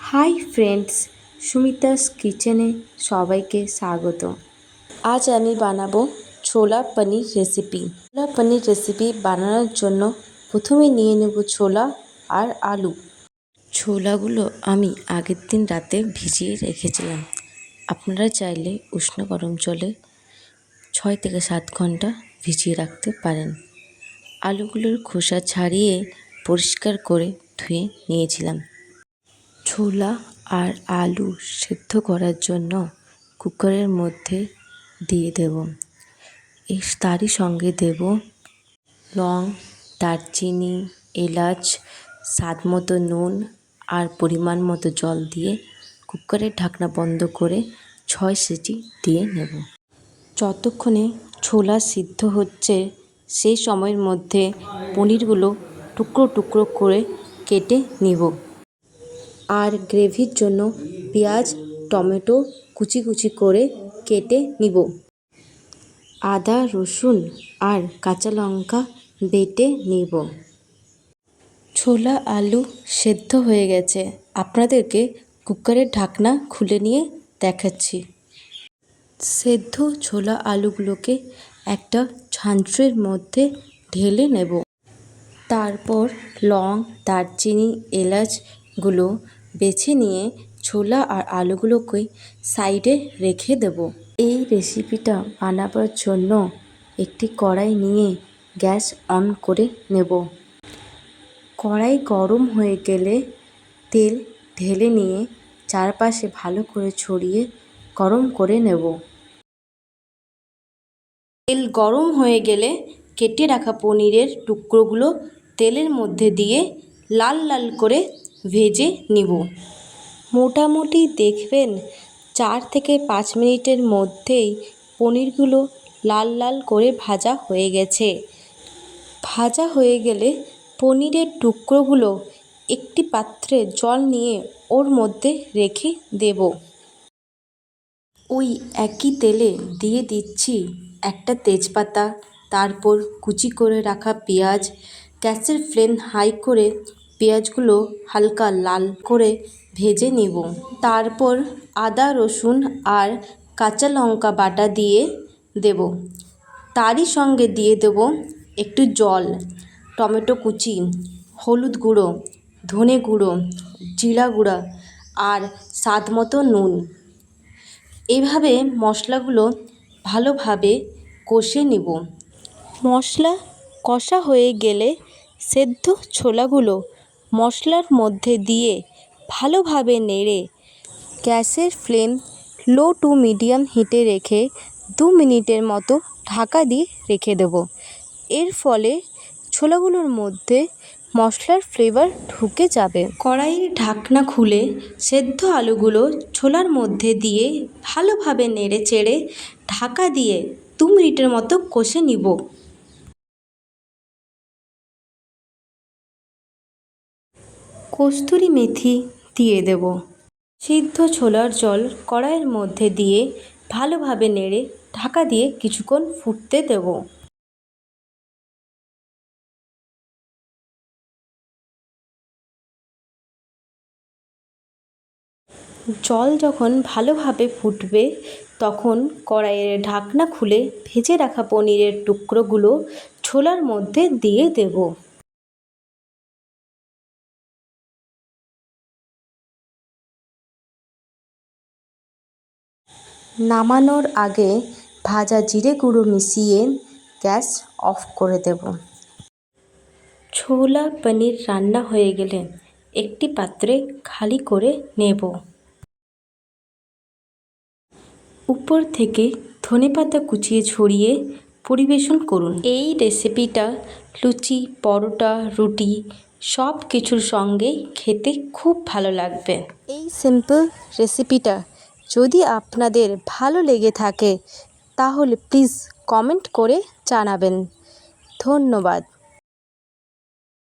Hi friends, Sumita's কিচেনে সবাইকে স্বাগত। আজ আমি বানাবো ছোলা পনির রেসিপি। ছোলা পনির রেসিপি বানানোর জন্য প্রথমে নিয়ে নেব ছোলা আর আলু। ছোলাগুলো আমি আগের দিন রাতে ভিজিয়ে রেখেছিলাম। আপনারা চাইলে উষ্ণ গরম জলে 6 থেকে 7 ঘন্টা ভিজিয়ে রাখতে পারেন। আলুগুলোর খোসা ছাড়িয়ে পরিষ্কার করে ধুয়ে নিয়েছিলাম। ছোলা আর আলু সেদ্ধ করার জন্য কুকারের মধ্যে দিয়ে দেব। তারই সঙ্গে দেব লং, দারচিনি, এলাচ, স্বাদ মতো নুন আর পরিমাণ মতো জল দিয়ে কুকারের ঢাকনা বন্ধ করে 6 সিটি দিয়ে নেব। যতক্ষণে ছোলা সিদ্ধ হচ্ছে সেই সময়ের মধ্যে পনিরগুলো টুকরো টুকরো করে কেটে নিব। আর গ্রেভির জন্য পেঁয়াজ, টমেটো কুচি কুচি করে কেটে নিব। আদা, রসুন আর কাঁচা লঙ্কা বেটে নিব। ছোলা আলু সেদ্ধ হয়ে গেছে। আপনাদেরকে কুকারের ঢাকনা খুলে নিয়ে দেখাচ্ছি। সেদ্ধ ছোলা আলুগুলোকে একটা ছাঁচের মধ্যে ঢেলে নেব। তারপর লং, দারচিনি, এলাচগুলো বেছে নিয়ে ছোলা আর আলুগুলোকে সাইডে রেখে দেব। এই রেসিপিটা বানাবার জন্য একটি কড়াই নিয়ে গ্যাস অন করে নেব। কড়াই গরম হয়ে গেলে তেল ঢেলে নিয়ে চারপাশে ভালো করে ছড়িয়ে গরম করে নেব। তেল গরম হয়ে গেলে কেটে রাখা পনিরের টুকরোগুলো তেলের মধ্যে দিয়ে লাল লাল করে ভেজে নিব। মোটামুটি দেখবেন 4 থেকে 5 মিনিটের মধ্যেই পনিরগুলো লাল লাল করে ভাজা হয়ে গেছে। ভাজা হয়ে গেলে পনিরের টুকরোগুলো একটি পাত্রে জল নিয়ে ওর মধ্যে রেখে দেব। ওই একই তেলে দিয়ে দিচ্ছি একটা তেজপাতা, তারপর কুচি করে রাখা পেঁয়াজ। গ্যাসের ফ্লেম হাই করে পেঁয়াজগুলো হালকা লাল করে ভেজে নিব। তারপর আদা, রসুন আর কাঁচা লঙ্কা বাটা দিয়ে দেব। তারই সঙ্গে দিয়ে দেব একটু জল, টমেটো কুচি, হলুদ গুঁড়ো, ধনে গুঁড়ো, জিরা গুঁড়া আর স্বাদ মতো নুন। এভাবে মশলাগুলো ভালোভাবে কষে নিব। মশলা কষা হয়ে গেলে সেদ্ধ ছোলাগুলো মশলার মধ্যে দিয়ে ভালোভাবে নেড়ে গ্যাসের ফ্লেম লো টু মিডিয়াম হিটে রেখে 2 মিনিটের মতো ঢাকা দিয়ে রেখে দেব। এর ফলে ছোলাগুলোর মধ্যে মশলার ফ্লেভার ঢুকে যাবে। কড়াইয়ের ঢাকনা খুলে সেদ্ধ আলুগুলো ছোলার মধ্যে দিয়ে ভালোভাবে নেড়ে চেড়ে ঢাকা দিয়ে 2 মিনিটের মতো কষে নিব। কস্তুরি মেথি দিয়ে দেব। সিদ্ধ ছোলার জল কড়াইয়ের মধ্যে দিয়ে ভালোভাবে নেড়ে ঢাকা দিয়ে কিছুক্ষণ ফুটতে দেব। জল যখন ভালোভাবে ফুটবে তখন কড়াইয়ের ঢাকনা খুলে ভেজে রাখা পনিরের টুকরোগুলো ছোলার মধ্যে দিয়ে দেব। নামানোর আগে ভাজা জিরে গুঁড়ো মিশিয়ে গ্যাস অফ করে দেব। ছোলা পনির রান্না হয়ে গেলে একটি পাত্রে খালি করে নেব। উপর থেকে ধনেপাতা কুচিয়ে ছড়িয়ে পরিবেশন করুন। এই রেসিপিটা লুচি, পরোটা, রুটি সব কিছুর সঙ্গেই খেতে খুব ভালো লাগবে। এই সিম্পল রেসিপিটা যদি আপনাদের ভালো লেগে থাকে তাহলে প্লিজ কমেন্ট করে জানাবেন। ধন্যবাদ।